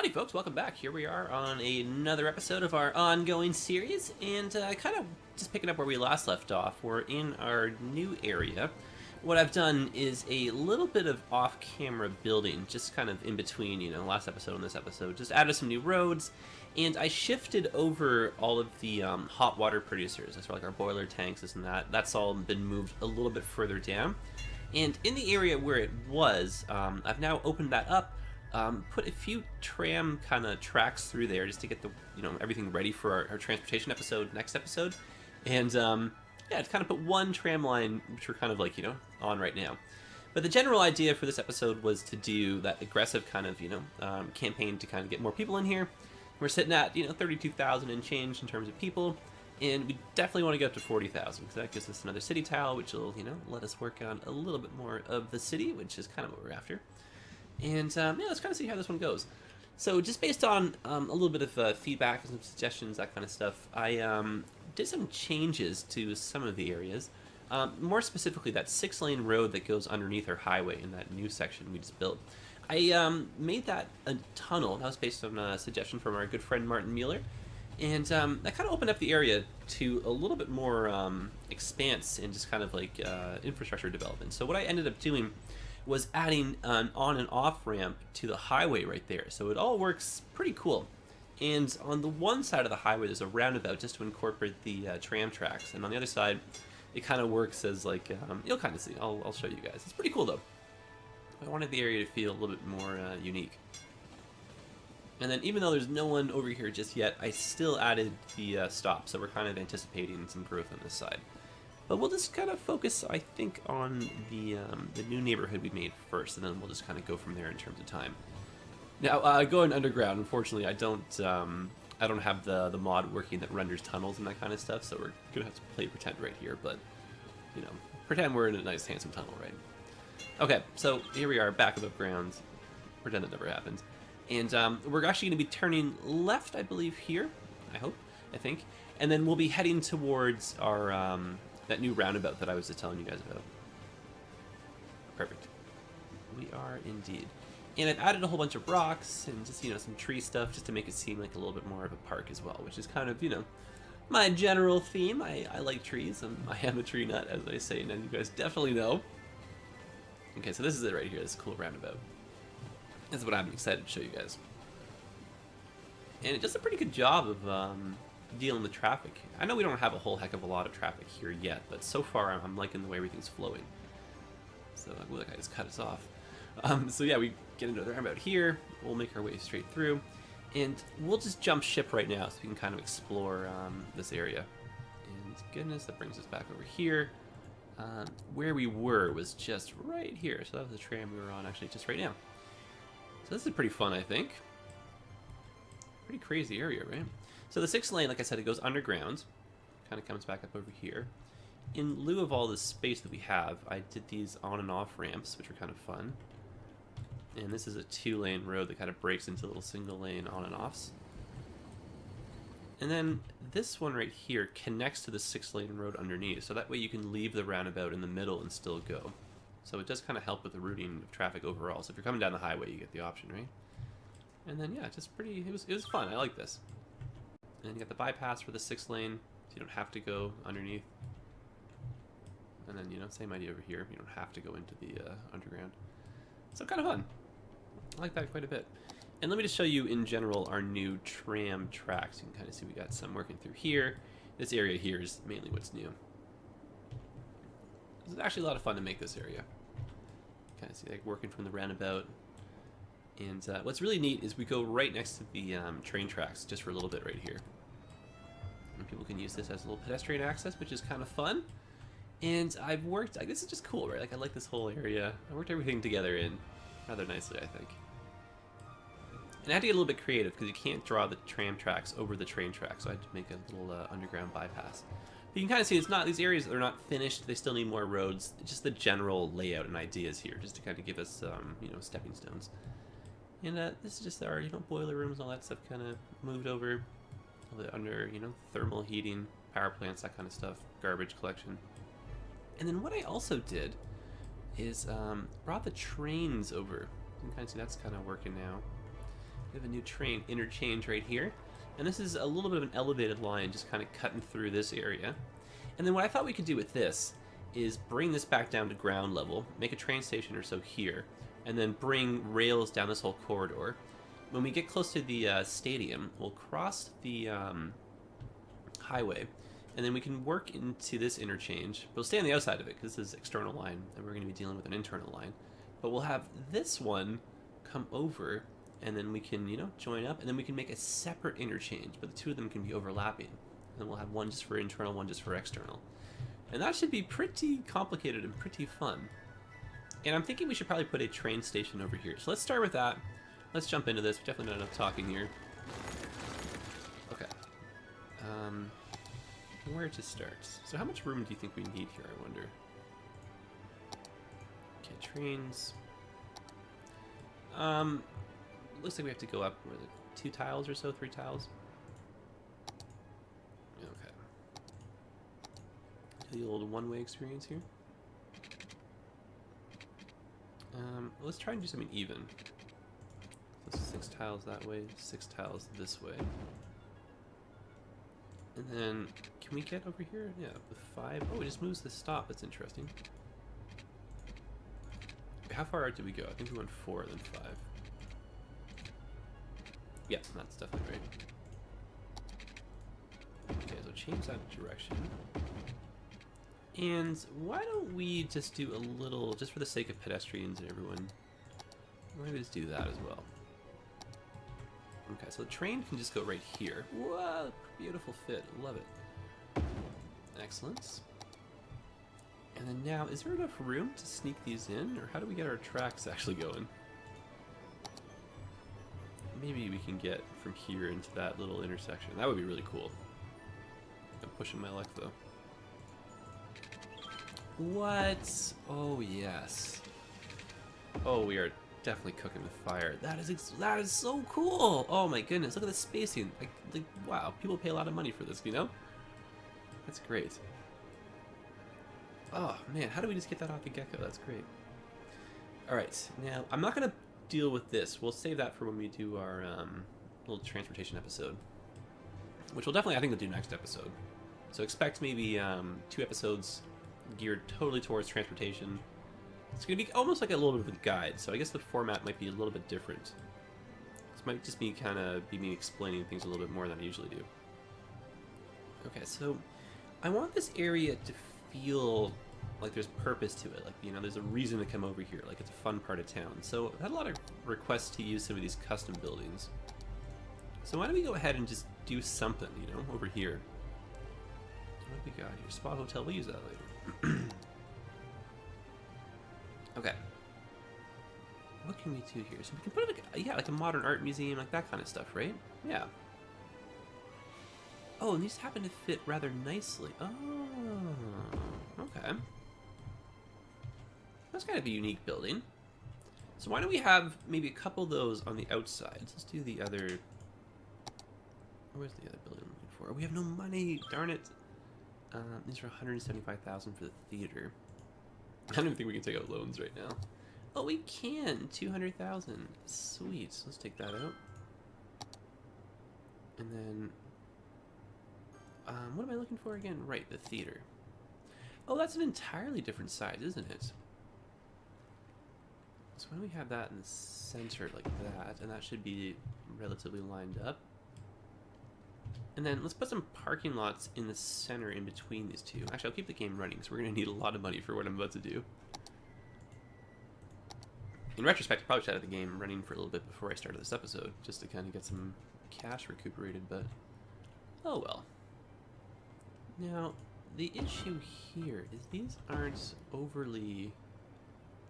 Howdy folks, welcome back. Here we are on another episode of our ongoing series, and kind of just picking up where we last left off. We're in our new area. What I've done is a little bit of off-camera building, just kind of in between, last episode and this episode. Just added some new roads, and I shifted over all of the hot water producers. That's like our boiler tanks, this and that. That's all been moved a little bit further down. And in the area where it was, I've now opened that up. Put a few tram kind of tracks through there just to get the everything ready for our transportation episode next episode, and yeah, it's kind of put one tram line which we're kind of like on right now. But the general idea for this episode was to do that aggressive kind of campaign to kind of get more people in here. We're sitting at 32,000 and change in terms of people, and we definitely want to get up to 40,000 because that gives us another city tile, which will let us work on a little bit more of the city, which is kind of what we're after. And yeah, let's kind of see how this one goes. So just based on a little bit of feedback and some suggestions, that kind of stuff, I did some changes to some of the areas. More specifically, that 6-lane road that goes underneath our highway in that new section we just built. I made that a tunnel. That was based on a suggestion from our good friend Martin Mueller. And that kind of opened up the area to a little bit more expanse and just kind of like infrastructure development. So what I ended up doing was adding an on and off ramp to the highway right there. So it all works pretty cool. And on the one side of the highway, there's a roundabout just to incorporate the tram tracks. And on the other side, it kind of works as like, you'll kind of see. I'll show you guys. It's pretty cool though. I wanted the area to feel a little bit more unique. And then even though there's no one over here just yet, I still added the stop. So we're kind of anticipating some growth on this side. But we'll just kind of focus, I think, on the new neighborhood we made first, and then we'll just kind of go from there in terms of time. Now, going underground, unfortunately, I don't have the mod working that renders tunnels and that kind of stuff, so we're gonna have to play pretend right here. But pretend we're in a nice, handsome tunnel, right? Okay, so here we are, back above ground. Pretend it never happened, and we're actually gonna be turning left, I believe, here. I think, and then we'll be heading towards our that new roundabout that I was just telling you guys about. Perfect. We are indeed. And I've added a whole bunch of rocks and just, some tree stuff just to make it seem like a little bit more of a park as well, which is kind of, my general theme. I like trees, and I am a tree nut, as I say, and you guys definitely know. Okay, so this is it right here, this cool roundabout. This is what I'm excited to show you guys. And it does a pretty good job of dealing with traffic. I know we don't have a whole heck of a lot of traffic here yet, but so far I'm liking the way everything's flowing. So look, I just cut us off. So yeah, we get into the roundabout here. We'll make our way straight through, and we'll just jump ship right now so we can kind of explore this area. And goodness, that brings us back over here. Where we were was just right here. So that was the tram we were on actually just right now. So this is pretty fun, I think. Pretty crazy area, right? So the 6th lane, like I said, it goes underground. Kind of comes back up over here. In lieu of all this space that we have, I did these on and off ramps, which are kind of fun. And this is a 2-lane road that kind of breaks into little single lane on and offs. And then this one right here connects to the 6-lane road underneath, so that way you can leave the roundabout in the middle and still go. So it does kind of help with the routing of traffic overall. So if you're coming down the highway, you get the option, right? And then yeah, just pretty. It was fun. I like this. And then you got the bypass for the 6th lane, so you don't have to go underneath. And then same idea over here. You don't have to go into the underground. So kind of fun. I like that quite a bit. And let me just show you in general our new tram tracks. You can kind of see we got some working through here. This area here is mainly what's new. It's actually a lot of fun to make this area. Kind of see like working from the roundabout. And what's really neat is we go right next to the train tracks just for a little bit right here. And people can use this as a little pedestrian access, which is kind of fun. And I've worked, like, this is just cool, right? Like, I like this whole area. I worked everything together in rather nicely, I think. And I had to get a little bit creative because you can't draw the tram tracks over the train tracks, so I had to make a little underground bypass. But you can kind of see it's not, these areas are not finished, they still need more roads. It's just the general layout and ideas here, just to kind of give us, stepping stones. And this is just our, boiler rooms and all that stuff kind of moved over. Under, thermal heating, power plants, that kind of stuff, garbage collection. And then what I also did is brought the trains over. You can kind of see that's kind of working now. We have a new train interchange right here. And this is a little bit of an elevated line just kind of cutting through this area. And then what I thought we could do with this is bring this back down to ground level, make a train station or so here, and then bring rails down this whole corridor. When we get close to the stadium, we'll cross the highway, and then we can work into this interchange. We'll stay on the outside of it because this is external line, and we're going to be dealing with an internal line. But we'll have this one come over, and then we can, you know, join up, and then we can make a separate interchange, but the two of them can be overlapping. And then we'll have one just for internal, one just for external. And that should be pretty complicated and pretty fun. And I'm thinking we should probably put a train station over here. So let's start with that. Let's jump into this. We've definitely not enough talking here. Okay. Where to start? So how much room do you think we need here, I wonder? Okay, trains. Looks like we have to go up, what is it, 2 tiles or so, 3 tiles? Okay. The old one-way experience here. Let's try and do something even. So 6 tiles that way, 6 tiles this way. And then, can we get over here? Yeah, with 5. Oh, it just moves the stop. That's interesting. How far out did we go? I think we went 4, then 5. Yeah, that's definitely right. Okay, so change that direction. And why don't we just do a little, just for the sake of pedestrians and everyone, why don't we just do that as well? Okay, so the train can just go right here. Whoa, beautiful fit, love it. Excellent. And then now, is there enough room to sneak these in, or how do we get our tracks actually going? Maybe we can get from here into that little intersection. That would be really cool. I'm pushing my luck though. What? Oh yes. Oh, we are definitely cooking with fire. That is so cool. Oh my goodness, look at the spacing. Like, wow, people pay a lot of money for this, you know? That's great. Oh man, how do we just get that off the get-go? That's great. All right, now I'm not gonna deal with this. We'll save that for when we do our little transportation episode, which we'll definitely, I think, we'll do next episode. So expect maybe 2 episodes geared totally towards transportation. It's going to be almost like a little bit of a guide, so I guess the format might be a little bit different. This might just be kind of me explaining things a little bit more than I usually do. Okay, so I want this area to feel like there's purpose to it, like, you know, there's a reason to come over here, like it's a fun part of town. So I've had a lot of requests to use some of these custom buildings. So why don't we go ahead and just do something, you know, over here. What do we got here? Spa Hotel, we'll use that later. Okay. What can we do here? So we can put like, yeah, like a modern art museum, like that kind of stuff, right? Yeah. Oh, and these happen to fit rather nicely. Oh, okay. That's kind of a unique building. So why don't we have maybe a couple of those on the outsides? Let's do the other... Where's the other building I'm looking for? We have no money, darn it. These are $175,000 for the theater. I don't even think we can take out loans right now. Oh, we can! 200,000. Sweet. So let's take that out. And then... what am I looking for again? Right, the theater. Oh, that's an entirely different size, isn't it? So why don't we have that in the center like that, and that should be relatively lined up. And then let's put some parking lots in the center in between these two. Actually, I'll keep the game running because we're going to need a lot of money for what I'm about to do. In retrospect, I probably should have the game running for a little bit before I started this episode, just to kind of get some cash recuperated, but oh well. Now, the issue here is these aren't overly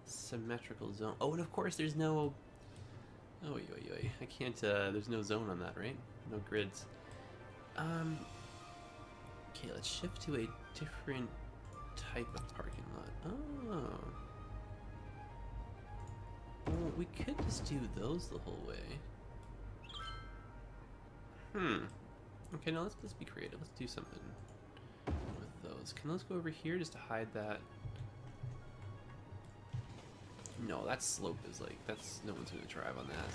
symmetrical zone. Oh, and of course there's no... Oh, I can't, there's no zone on that, right? No grids. Okay, let's shift to a different type of parking lot. Oh. Well, we could just do those the whole way. Okay, now let's be creative. Let's do something with those. Can those go over here just to hide that? No, that slope is like, that's, no one's gonna drive on that.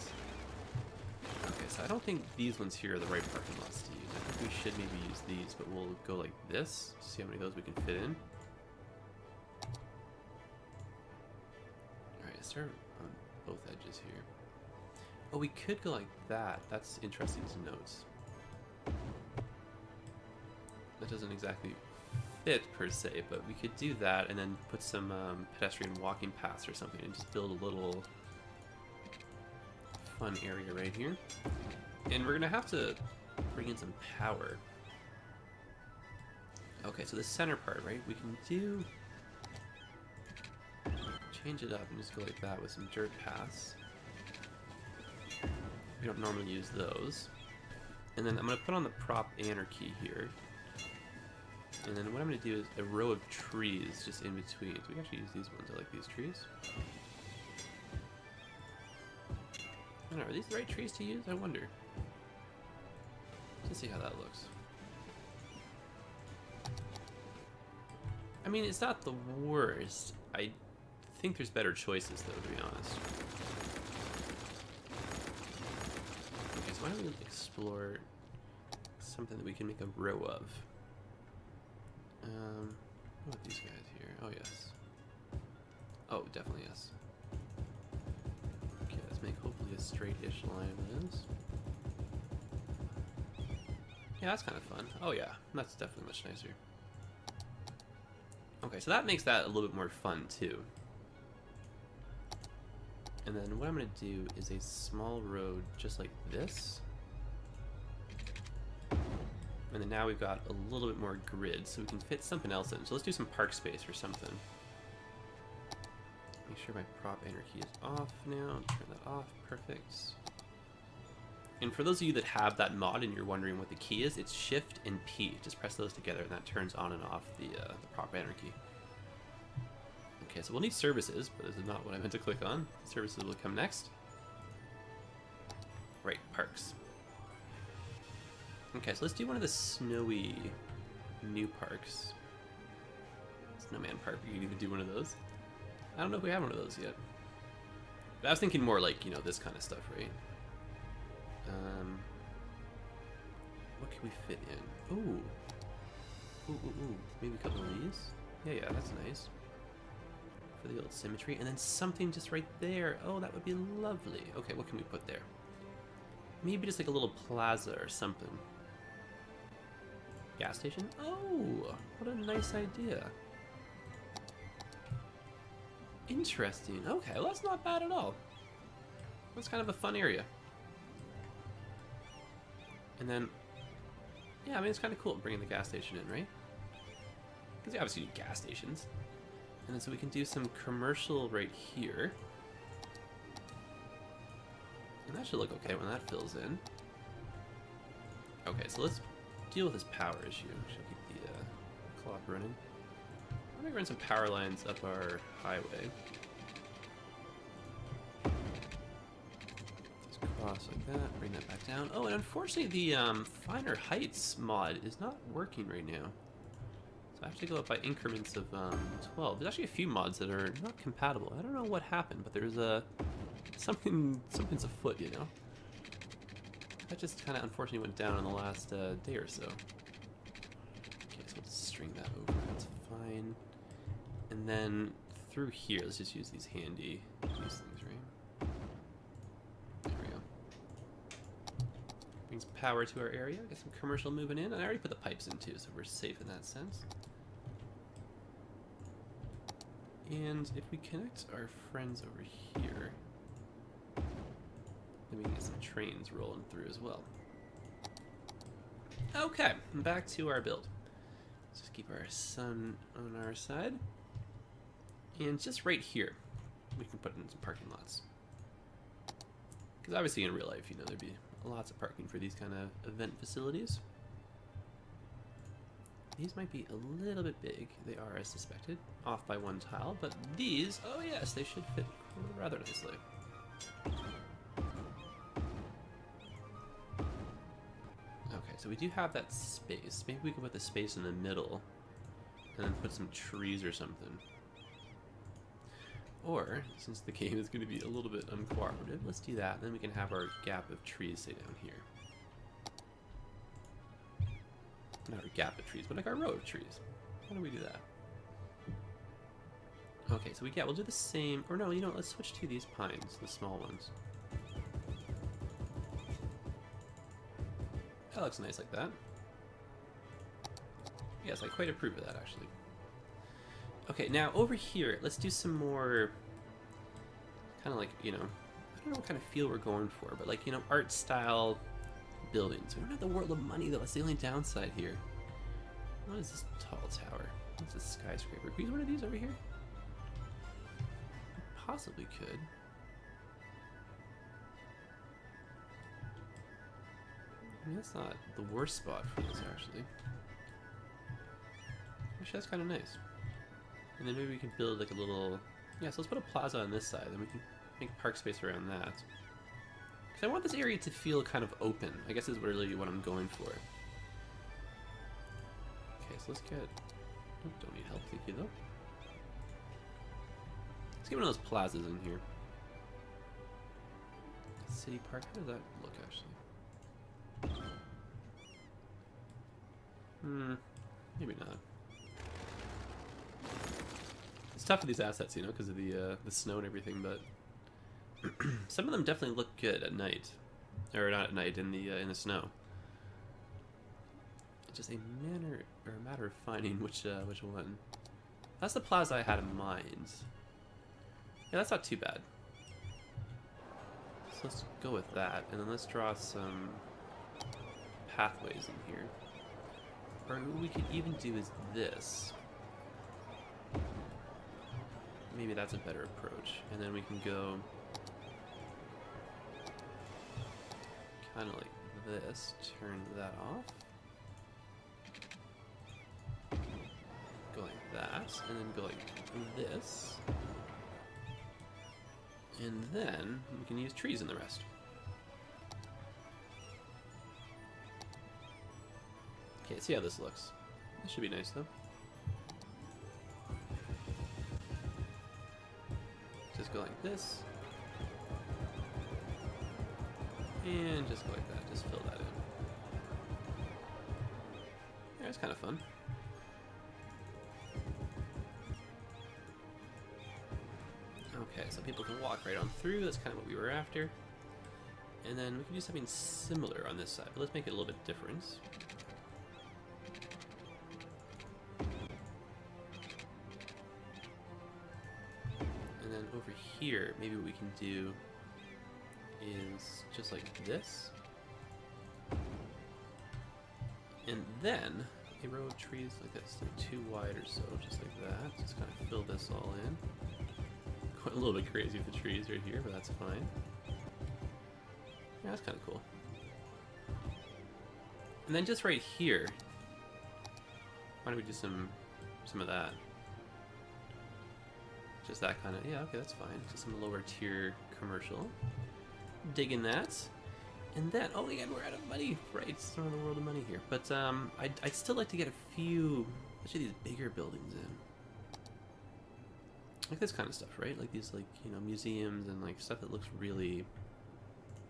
Okay, so I don't think these ones here are the right parking lots to use. I think we should maybe use these, but we'll go like this to see how many of those we can fit in. Alright, let's start on both edges here. Oh, we could go like that. That's interesting to note. That doesn't exactly fit per se, but we could do that and then put some pedestrian walking paths or something and just build a little fun area right here. And we're gonna have to bring in some power. Okay, so the center part, right? We can do... change it up and just go like that with some dirt paths. We don't normally use those. And then I'm gonna put on the prop anarchy here. And then what I'm going to do is a row of trees just in between. So we can actually use these ones. I like these trees. I don't know, are these the right trees to use? I wonder. Let's see how that looks. I mean, it's not the worst. I think there's better choices, though, to be honest. Okay, so why don't we explore something that we can make a row of? What about these guys here? Oh, yes. Oh, definitely yes. Okay, let's make hopefully a straight-ish line of those. Yeah, that's kind of fun. Oh, yeah. That's definitely much nicer. Okay, so that makes that a little bit more fun, too. And then what I'm going to do is a small road just like this. And then now we've got a little bit more grid, so we can fit something else in. So let's do some park space or something. Make sure my prop anarchy is off now. Turn that off. Perfect. And for those of you that have that mod and you're wondering what the key is, it's Shift and P. Just press those together and that turns on and off the prop anarchy. Okay, so we'll need services, but this is not what I meant to click on. Services will come next. Right, parks. Okay, so let's do one of the snowy new parks. Snowman Park, we can even do one of those. I don't know if we have one of those yet. But I was thinking more like, you know, this kind of stuff, right? What can we fit in? Ooh. Ooh. Maybe a couple of these? Yeah, that's nice. For the old symmetry. And then something just right there. Oh, that would be lovely. Okay, what can we put there? Maybe just like a little plaza or something. Gas station? Oh, what a nice idea. Interesting. Okay, well that's not bad at all. That's kind of a fun area. And then, yeah, I mean, it's kind of cool bringing the gas station in, right? Because you obviously need gas stations. And then so we can do some commercial right here. And that should look okay when that fills in. Okay, so let's deal with this power issue. Should keep the clock running. I'm gonna run some power lines up our highway. Just cross like that, bring that back down. Oh, and unfortunately the finer heights mod is not working right now. So I have to go up by increments of 12. There's actually a few mods that are not compatible. I don't know what happened, but there's something's afoot, you know? That just kind of unfortunately went down in the last day or so. Okay, so let's string that over. That's fine. And then through here, let's just use these handy things, right? There we go. Brings power to our area. Get some commercial moving in. And I already put the pipes in too, so we're safe in that sense. And if we connect our friends over here, then we can get some trains rolling through as well. Okay, back to our build. Let's just keep our sun on our side. And just right here, we can put in some parking lots. Because obviously in real life, you know, there'd be lots of parking for these kind of event facilities. These might be a little bit big. They are, as suspected, off by one tile. But these, oh yes, they should fit rather nicely. Okay, so we do have that space. Maybe we can put the space in the middle and then put some trees or something. Or, since the game is going to be a little bit uncooperative, let's do that. Then we can have our gap of trees, say, down here. Not our gap of trees, but like our row of trees. How do we do that? Okay, so we'll do the same, or no, let's switch to these pines, the small ones. That looks nice like that. Yes, I quite approve of that, actually. Okay, now over here, let's do some more, kind of like, I don't know what kind of feel we're going for, but like, art style buildings. We don't have the world of money, though. That's the only downside here. What is this tall tower? What's this skyscraper? Can we use one of these over here? Possibly could. I mean, that's not the worst spot for this, actually. Actually, that's kind of nice. And then maybe we can build like a little... Yeah, so let's put a plaza on this side, then we can make park space around that. Because I want this area to feel kind of open, I guess is really what I'm going for. Okay, so let's get... Oh, don't need help, thank you, though. Let's get one of those plazas in here. City Park, how does that look, actually? Maybe not. It's tough with these assets, because of the snow and everything, but some of them definitely look good at night, or not at night, in the snow. It's just a matter of finding which one. That's the plaza I had in mind. Yeah, that's not too bad. So let's go with that, and then let's draw some pathways in here. Or what we could even do is this. Maybe that's a better approach. And then we can go kind of like this, turn that off. Go like that, and then go like this. And then we can use trees in the rest. Okay, see how this looks. This should be nice though. Just go like this. And just go like that, just fill that in. Yeah, it's kind of fun. Okay, so people can walk right on through, that's kind of what we were after. And then we can do something similar on this side, but let's make it a little bit different. And then over here, maybe what we can do is just like this. And then a row of trees like this, like 2 wide or so, just like that. Just kind of fill this all in. Quite a little bit crazy with the trees right here, but that's fine. Yeah, that's kind of cool. And then just right here, why don't we do some of that? Just that kind of, yeah, okay, that's fine. Just some lower tier commercial. Digging that. And then, oh again, we're out of money. Right, it's not in the world of money here. But I'd still like to get a few, especially these bigger buildings in. Like this kind of stuff, right? Like these, like, museums and like stuff that looks really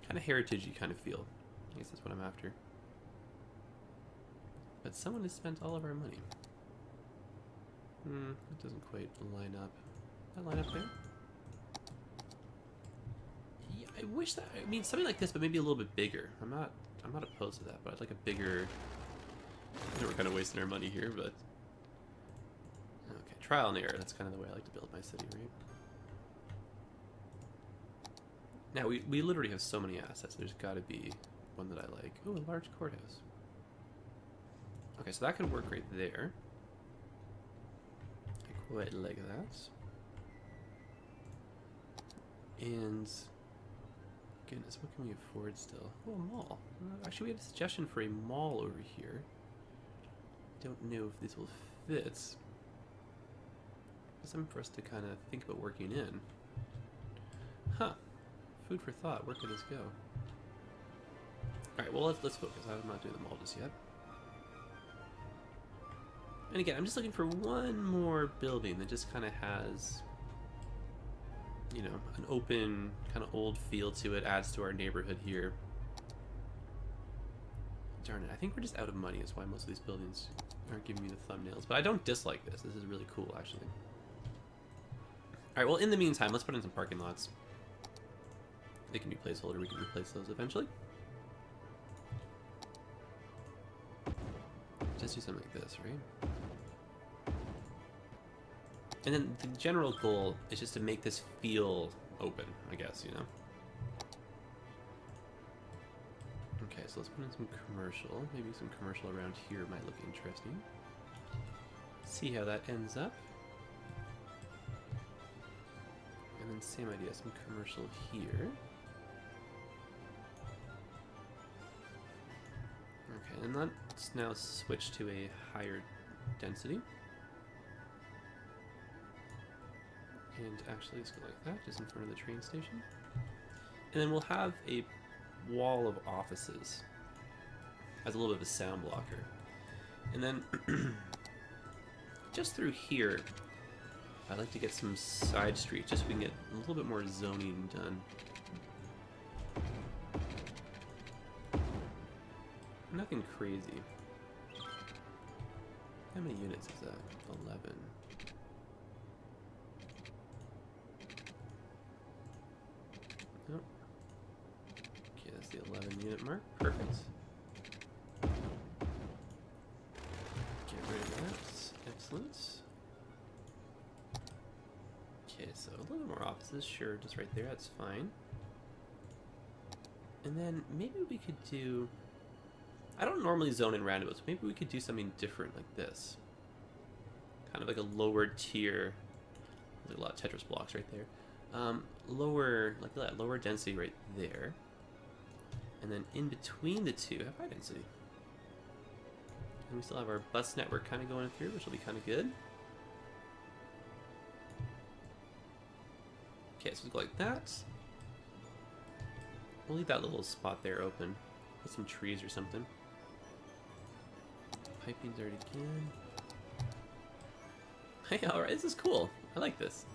kind of heritagey kind of feel. I guess that's what I'm after. But someone has spent all of our money. It doesn't quite line up. Does that line up there? Yeah, I wish that. I mean, something like this, but maybe a little bit bigger. I'm not opposed to that, but I'd like a bigger. I know we're kind of wasting our money here, but. Okay, trial and error, that's kind of the way I like to build my city, right? Now, we literally have so many assets, there's got to be one that I like. Oh, a large courthouse. Okay, so that can work right there. I quite like that. And, goodness, what can we afford still? Oh, a mall. Actually, we had a suggestion for a mall over here. Don't know if this will fit. Something for us to kind of think about working in. Huh. Food for thought. Where could this go? Alright, well, let's focus. I'm not doing them all just yet. And again, I'm just looking for one more building that just kind of has you know, an open, kind of old feel to it. Adds to our neighborhood here. Darn it, I think we're just out of money. That's why most of these buildings aren't giving me the thumbnails. But I don't dislike this. This is really cool, actually. Alright, well, in the meantime, let's put in some parking lots. They can be placeholder. We can replace those eventually. Just do something like this, right? And then the general goal is just to make this feel open, I guess, you know? Okay, so let's put in some commercial. Maybe some commercial around here might look interesting. See how that ends up. And then same idea, some commercial here. Okay, and let's now switch to a higher density. And actually, let's go like that, just in front of the train station. And then we'll have a wall of offices as a little bit of a sound blocker. And then just through here, I'd like to get some side streets just so we can get a little bit more zoning done. Nothing crazy. How many units is that? 11. Nope. Okay, that's the 11 unit mark. Perfect. Get rid of that. Excellent. Okay, so a little more offices. Sure, just right there. That's fine. And then maybe we could do... I don't normally zone in roundabouts. Maybe we could do something different like this. Kind of like a lower tier. There's a lot of Tetris blocks right there. Lower, like that, lower density right there. And then in between the two, have high density. And we still have our bus network kind of going through, which will be kind of good. Okay, so we'll go like that. We'll leave that little spot there open. Put some trees or something. Piping's already again. Hey, alright, this is cool. I like this.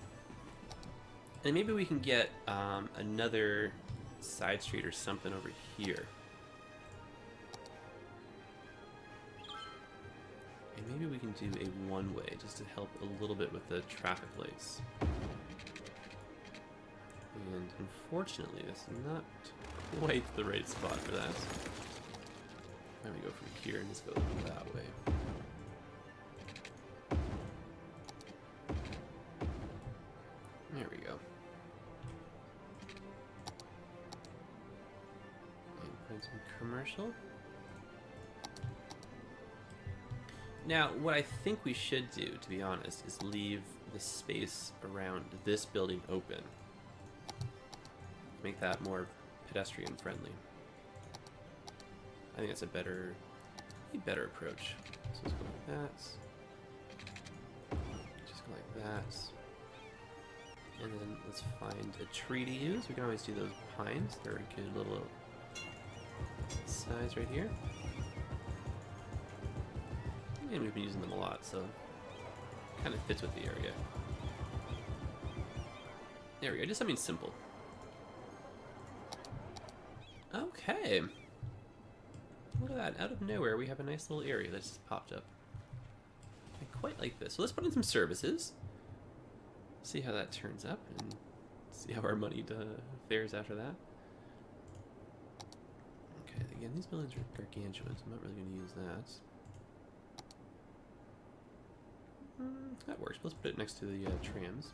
And maybe we can get another side street or something over here. And maybe we can do a one-way just to help a little bit with the traffic lights. And unfortunately, that's not quite the right spot for that. Why don't we go from here and just go that way? There we go. And put in some commercial. Now, what I think we should do, to be honest, is leave the space around this building open. Make that more pedestrian friendly. I think that's a better approach. So let's go like that. Just go like that. And then let's find a tree to use. We can always do those pines. They're a good little size right here. And we've been using them a lot, so kind of fits with the area. There we go, just something simple. Okay. Look at that, out of nowhere we have a nice little area that just popped up. I quite like this. So let's put in some services. See how that turns up and see how our money fares after that. Okay, again, these buildings are gargantuan, so I'm not really going to use that. That works. Let's put it next to the trams.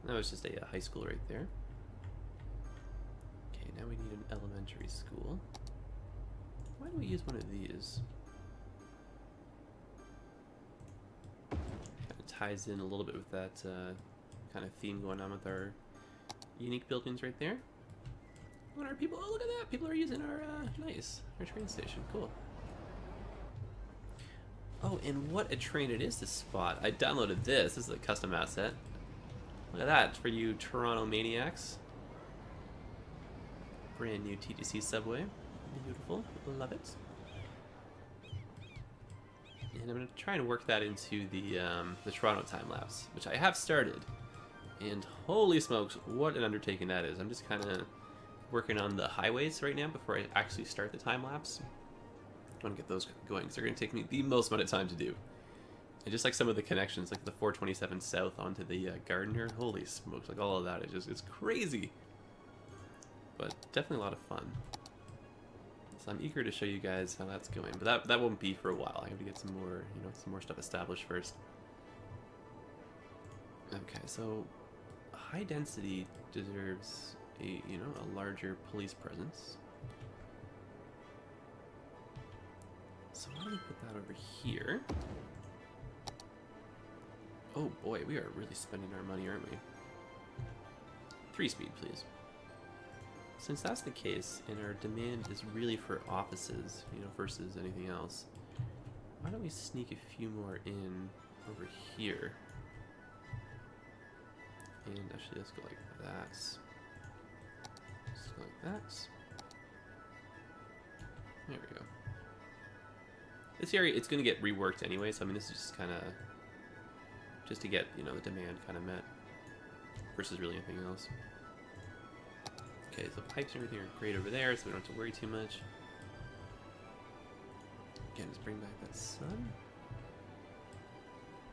That was just a high school right there. Okay, now we need an elementary school. Why do we use one of these? Kind of ties in a little bit with that kind of theme going on with our unique buildings right there. What are people? Oh, look at that! People are using our our train station. Cool. Oh, and what a train it is to spot. I downloaded this. This is a custom asset. Look at that for you Toronto maniacs. Brand new TTC subway. Beautiful. Love it. And I'm going to try and work that into the Toronto time lapse, which I have started. And holy smokes, what an undertaking that is. I'm just kind of working on the highways right now before I actually start the time lapse. I want to get those going because they're going to take me the most amount of time to do. And just like some of the connections, like the 427 south onto the Gardner, holy smokes, like all of that is just, it's crazy. But definitely a lot of fun. So I'm eager to show you guys how that's going, but that won't be for a while. I have to get some more, you know, some more stuff established first. Okay, so high density deserves a, you know, a larger police presence. So why don't we put that over here? Oh boy, we are really spending our money, aren't we? 3-speed, please. Since that's the case, and our demand is really for offices, you know, versus anything else, why don't we sneak a few more in over here? And actually, let's go like that. Just go like that. There we go. This area, it's going to get reworked anyway, so I mean, this is just kind of just to get, you know, the demand kind of met versus really anything else. Okay, so pipes and everything are great over there, so we don't have to worry too much. Again, just bring back that sun.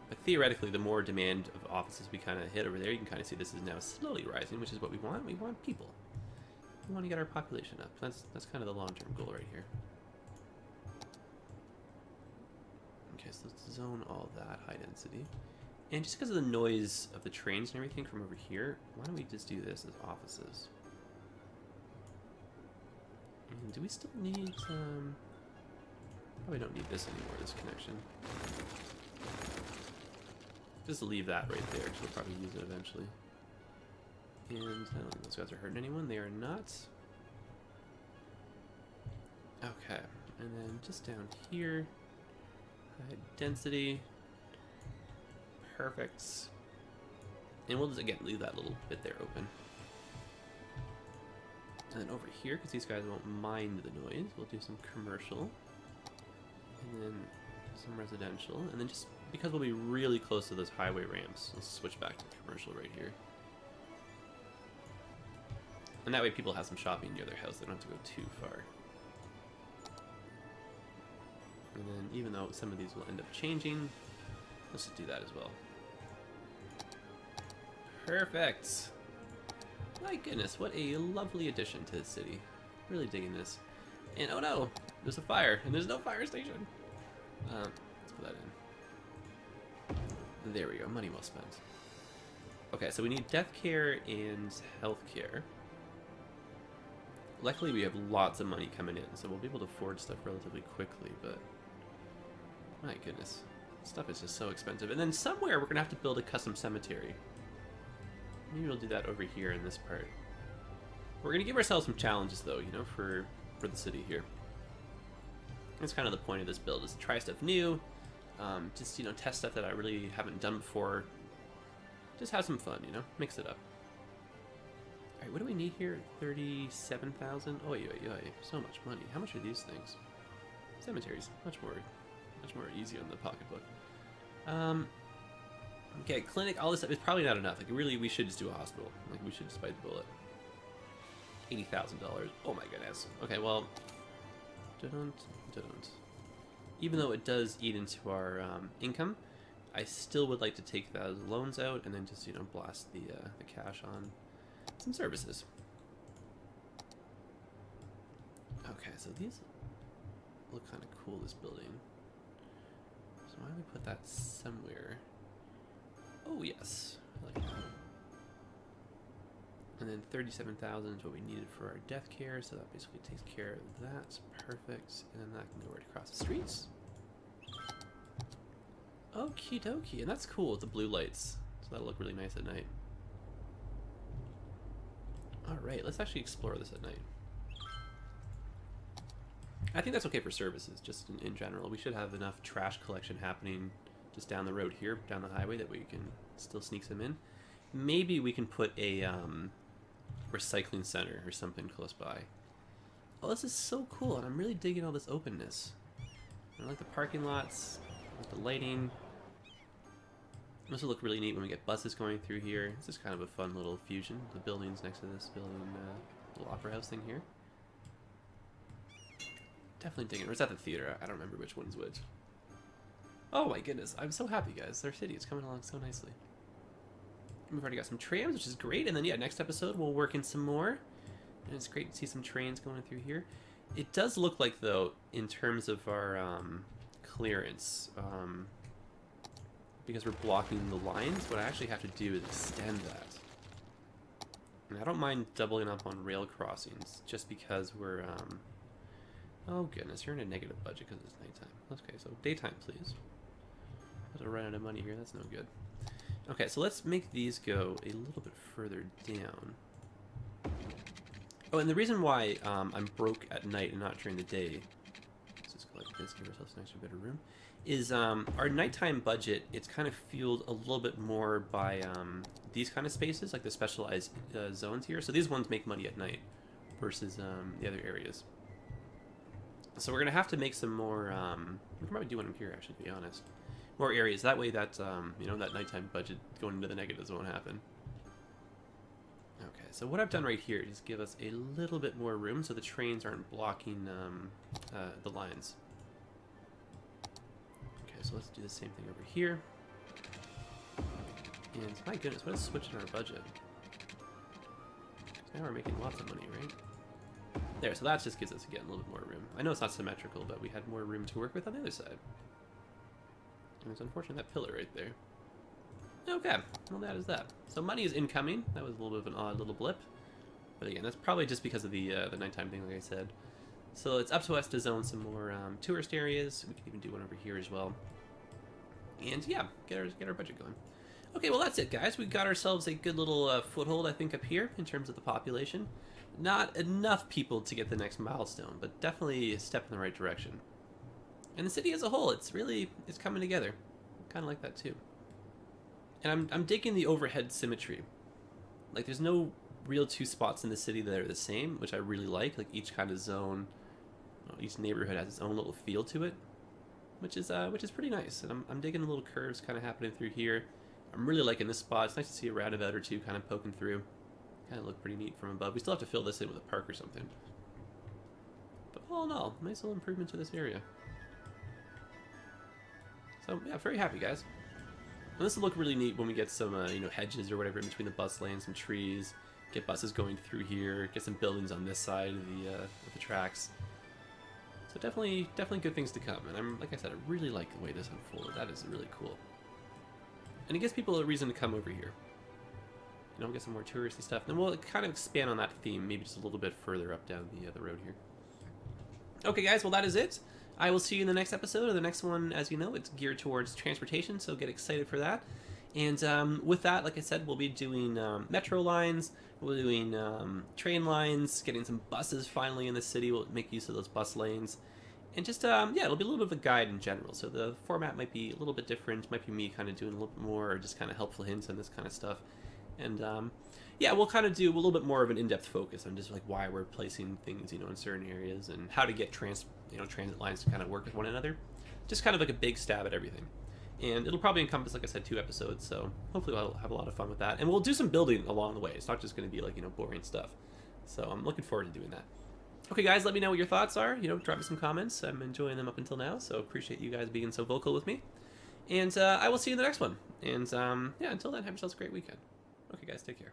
But theoretically, the more demand of offices we kind of hit over there, you can kind of see this is now slowly rising, which is what we want. We want people. We want to get our population up. That's kind of the long-term goal right here. Okay, so let's zone all that high density. And just because of the noise of the trains and everything from over here, why don't we just do this as offices? And do we still need, probably don't need this anymore, this connection. Just leave that right there, because we'll probably use it eventually. And I don't think those guys are hurting anyone. They are not. Okay, and then just down here, high density. Perfect. And we'll just, again, leave that little bit there open. And then over here, because these guys won't mind the noise, we'll do some commercial. And then some residential. And then just because we'll be really close to those highway ramps, we'll switch back to commercial right here. And that way people have some shopping near their house. They don't have to go too far. And then even though some of these will end up changing, let's just do that as well. Perfect. My goodness, what a lovely addition to the city. Really digging this. And oh no, there's a fire, and there's no fire station. Let's put that in. There we go, money well spent. Okay, so we need death care and health care. Luckily, we have lots of money coming in, so we'll be able to afford stuff relatively quickly, but my goodness, stuff is just so expensive. And then somewhere we're gonna have to build a custom cemetery. Maybe we'll do that over here in this part. We're gonna give ourselves some challenges, though, you know, for the city here. That's kind of the point of this build, is to try stuff new, just, you know, test stuff that I really haven't done before. Just have some fun, you know, mix it up. All right, what do we need here? 37,000. Oh, yeah, so much money. How much are these things? Cemeteries, much more easy on the pocketbook. Okay, clinic, all this stuff is probably not enough. Like, really, we should just do a hospital. Like, we should just bite the bullet. $80,000. Oh my goodness. Okay, well, don't. Even though it does eat into our income, I still would like to take those loans out and then just, you know, blast the cash on some services. Okay, so these look kind of cool, this building. So why don't we put that somewhere? Oh, yes. I like that. And then 37,000 is what we needed for our death care, so that basically takes care of that. Perfect. And then that can go right across the streets. Okie dokie. And that's cool with the blue lights. So that'll look really nice at night. Alright, let's actually explore this at night. I think that's okay for services, just in general. We should have enough trash collection happening just down the road here, down the highway, that we can still sneak some in. Maybe we can put a recycling center or something close by. Oh, this is so cool, and I'm really digging all this openness. I like the parking lots, I like the lighting. This will look really neat when we get buses going through here. This is kind of a fun little fusion. The buildings next to this building, little opera house thing here. Definitely digging it. Or is that the theater? I don't remember which one's which. Oh my goodness, I'm so happy, guys. Our city is coming along so nicely. We've already got some trams, which is great. And then, yeah, next episode we'll work in some more. And it's great to see some trains going through here. It does look like, though, in terms of our clearance, because we're blocking the lines, what I actually have to do is extend that. And I don't mind doubling up on rail crossings, just because we're... Oh, goodness, you're in a negative budget because it's nighttime. Okay, so daytime, please. I'll run out of money here. That's no good. Okay, so let's make these go a little bit further down. Oh, and the reason why I'm broke at night and not during the day, let's just go like this, give ourselves an extra bit of room, is our nighttime budget, it's kind of fueled a little bit more by these kind of spaces, like the specialized zones here. So these ones make money at night versus the other areas. So we're going to have to make some more, we can probably do one here, actually, to be honest. More areas. That way that, you know, that nighttime budget going into the negatives won't happen. Okay, so what I've done right here is give us a little bit more room so the trains aren't blocking the lines. Okay, so let's do the same thing over here. And my goodness, what a switch in our budget. Now we're making lots of money, right? There, so that just gives us, again, a little bit more room. I know it's not symmetrical, but we had more room to work with on the other side. And it's unfortunate that pillar right there. Okay, well that is that. So money is incoming. That was a little bit of an odd little blip. But again, that's probably just because of the nighttime thing, like I said. So it's up to us to zone some more tourist areas. We can even do one over here as well. And yeah, get our budget going. Okay, well that's it, guys. We got ourselves a good little foothold, I think, up here in terms of the population. Not enough people to get the next milestone, but definitely a step in the right direction. And the city as a whole, it's coming together. Kind of like that too. And I'm digging the overhead symmetry. Like there's no real two spots in the city that are the same, which I really like. Like each kind of zone, each neighborhood has its own little feel to it, which is pretty nice. And I'm digging the little curves kind of happening through here. I'm really liking this spot. It's nice to see a roundabout or two kind of poking through. Kind of look pretty neat from above. We still have to fill this in with a park or something. But all in all, nice little improvement to this area. So yeah, very happy, guys. And this will look really neat when we get some, you know, hedges or whatever in between the bus lanes, some trees, get buses going through here, get some buildings on this side of the tracks. So definitely good things to come. And like I said, I really like the way this unfolded. That is really cool. And it gives people a reason to come over here. You know, get some more touristy stuff. Then we'll kind of expand on that theme, maybe just a little bit further up down the road here. Okay, guys, well that is it. I will see you in the next episode, or the next one, as you know, it's geared towards transportation, so get excited for that. And with that, like I said, we'll be doing metro lines, we'll be doing train lines, getting some buses finally in the city. We'll make use of those bus lanes. And just, yeah, it'll be a little bit of a guide in general. So the format might be a little bit different, might be me kind of doing a little bit more, or just kind of helpful hints on this kind of stuff. And yeah, we'll kind of do a little bit more of an in-depth focus on just like why we're placing things, you know, in certain areas and how to get transit lines to kind of work with one another. Just kind of like a big stab at everything. And it'll probably encompass, like I said, 2 episodes. So hopefully we'll have a lot of fun with that. And we'll do some building along the way. It's not just going to be like, you know, boring stuff. So I'm looking forward to doing that. Okay, guys, let me know what your thoughts are. You know, drop me some comments. I'm enjoying them up until now. So appreciate you guys being so vocal with me. And I will see you in the next one. And yeah, until then, have yourselves a great weekend. Okay, guys, take care.